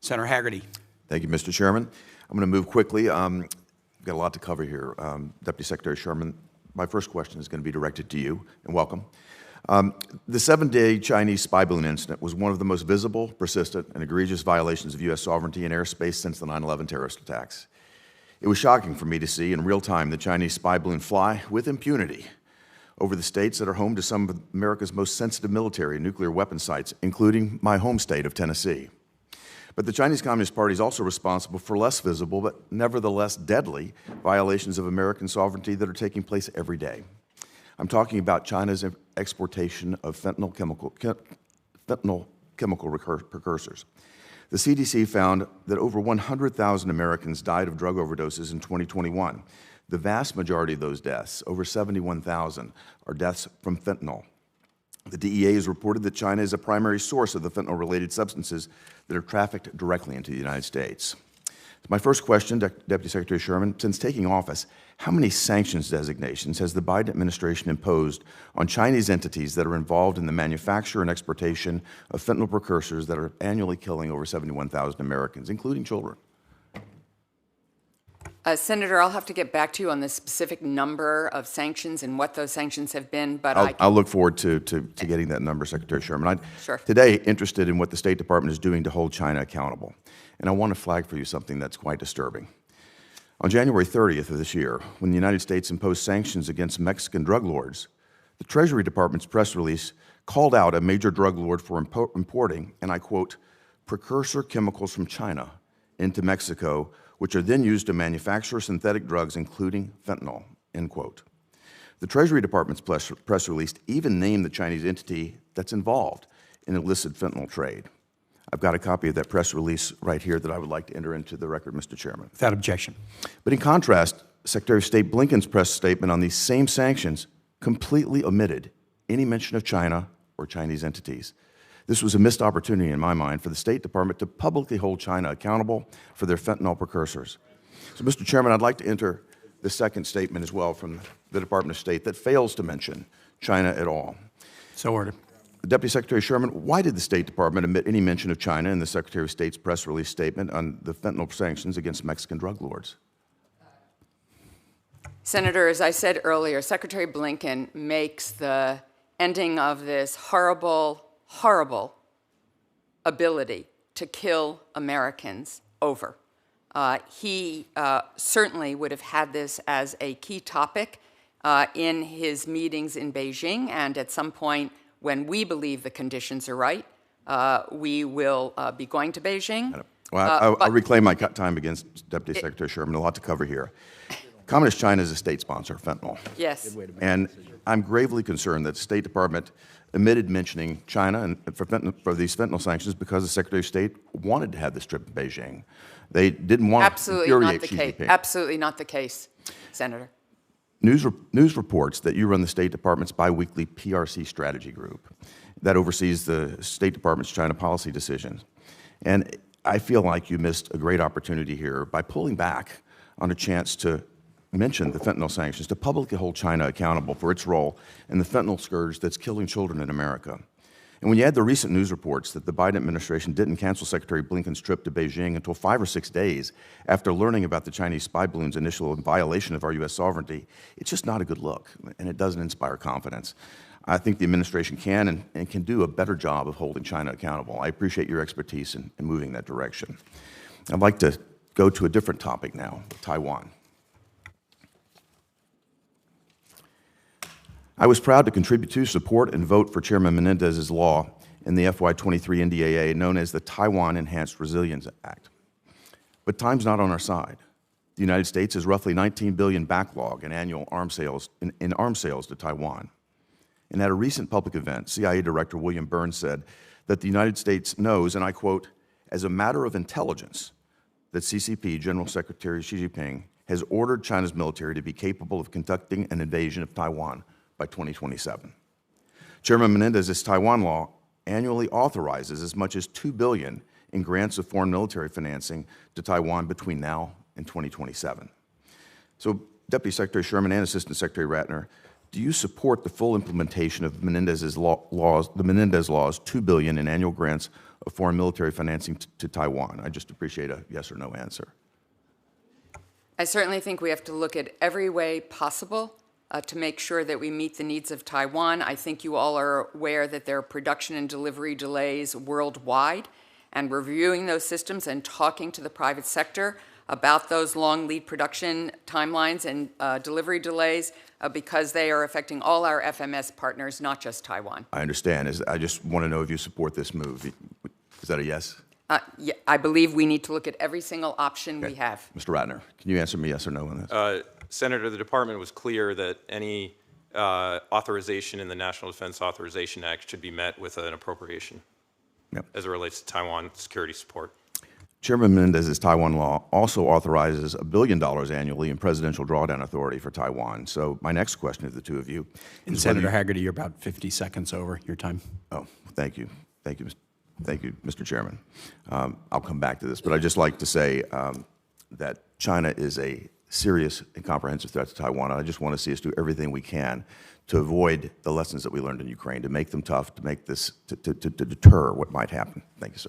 Senator Hagerty. Thank you, Mr. Chairman. I'm going to move quickly. We've got a lot to cover here. Deputy Secretary Sherman, my first question is going to be directed to you, and welcome. The 7-day Chinese spy balloon incident was one of the most visible, persistent, and egregious violations of U.S. sovereignty in airspace since the 9/11 terrorist attacks. It was shocking for me to see in real time the Chinese spy balloon fly with impunity over the states that are home to some of America's most sensitive military and nuclear weapon sites, including my home state of Tennessee. But the Chinese Communist Party is also responsible for less visible, but nevertheless deadly, violations of American sovereignty that are taking place every day. I'm talking about China's exportation of fentanyl chemical precursors. The CDC found that over 100,000 Americans died of drug overdoses in 2021. The vast majority of those deaths, over 71,000, are deaths from fentanyl. The DEA has reported that China is a primary source of the fentanyl-related substances that are trafficked directly into the United States. My first question, Deputy Secretary Sherman, since taking office, how many sanctions designations has the Biden administration imposed on Chinese entities that are involved in the manufacture and exportation of fentanyl precursors that are annually killing over 71,000 Americans, including children? Senator, I'll have to get back to you on the specific number of sanctions and what those sanctions have been, but I'll look forward to getting that number, Secretary Sherman. Sure. Today, interested in what the State Department is doing to hold China accountable. And I want to flag for you something that's quite disturbing. On January 30th of this year, when the United States imposed sanctions against Mexican drug lords, the Treasury Department's press release called out a major drug lord for importing, and I quote, precursor chemicals from China into Mexico, which are then used to manufacture synthetic drugs, including fentanyl, end quote. The Treasury Department's press release even named the Chinese entity that's involved in illicit fentanyl trade. I've got a copy of that press release right here that I would like to enter into the record, Mr. Chairman. Without objection. But in contrast, Secretary of State Blinken's press statement on these same sanctions completely omitted any mention of China or Chinese entities. This was a missed opportunity, in my mind, for the State Department to publicly hold China accountable for their fentanyl precursors. So, Mr. Chairman, I'd like to enter the second statement as well from the Department of State that fails to mention China at all. So ordered. Deputy Secretary Sherman, why did the State Department omit any mention of China in the Secretary of State's press release statement on the fentanyl sanctions against Mexican drug lords? Senator, as I said earlier, Secretary Blinken makes the ending of this horrible ability to kill Americans over. He certainly would have had this as a key topic in his meetings in Beijing, and at some point when we believe the conditions are right, we will be going to Beijing. Well, I'll reclaim my time against Deputy Secretary Sherman. A lot to cover here. Communist China is a state sponsor of fentanyl. Yes. And I'm gravely concerned that the State Department omitted mentioning China and for these fentanyl sanctions because the Secretary of State wanted to have this trip to Beijing. They didn't want to infuriate Xi Jinping. Absolutely not the case, Senator. News reports that you run the State Department's biweekly PRC strategy group that oversees the State Department's China policy decisions. And I feel like you missed a great opportunity here by pulling back on a chance to mention the fentanyl sanctions, to publicly hold China accountable for its role in the fentanyl scourge that's killing children in America. And when you add the recent news reports that the Biden administration didn't cancel Secretary Blinken's trip to Beijing until 5 or 6 days after learning about the Chinese spy balloon's initial violation of our U.S. sovereignty, it's just not a good look, and it doesn't inspire confidence. I think the administration can and can do a better job of holding China accountable. I appreciate your expertise in moving that direction. I'd like to go to a different topic now, Taiwan. I was proud to contribute to, support, and vote for Chairman Menendez's law in the FY23 NDAA known as the Taiwan Enhanced Resilience Act. But time's not on our side. The United States has roughly $19 billion backlog in annual arms sales to Taiwan. And at a recent public event, CIA Director William Burns said that the United States knows, and I quote, as a matter of intelligence, that CCP General Secretary Xi Jinping has ordered China's military to be capable of conducting an invasion of Taiwan by 2027. Chairman Menendez's Taiwan law annually authorizes as much as $2 billion in grants of foreign military financing to Taiwan between now and 2027. So, Deputy Secretary Sherman and Assistant Secretary Ratner, do you support the full implementation of Menendez's laws, the Menendez laws, $2 billion in annual grants of foreign military financing to Taiwan? I just appreciate a yes or no answer. I certainly think we have to look at every way possible to make sure that we meet the needs of Taiwan. I think you all are aware that there are production and delivery delays worldwide, and reviewing those systems and talking to the private sector about those long lead production timelines and delivery delays because they are affecting all our FMS partners, not just Taiwan. I understand. I just want to know if you support this move. Is that a yes? Yeah, I believe we need to look at every single option we have. Mr. Ratner, can you answer me yes or no on this? Senator, the department was clear that any authorization in the National Defense Authorization Act should be met with an appropriation as it relates to Taiwan security support. Chairman Menendez's Taiwan law also authorizes $1 billion annually in presidential drawdown authority for Taiwan. So my next question to the two of you is Senator Hagerty, you're about 50 seconds over your time. Oh, thank you. Thank you, Mr. Chairman. I'll come back to this, but I'd just like to say that China is a serious and comprehensive threat to Taiwan. And I just want to see us do everything we can to avoid the lessons that we learned in Ukraine, to make them tough, to make this, to deter what might happen. Thank you, sir.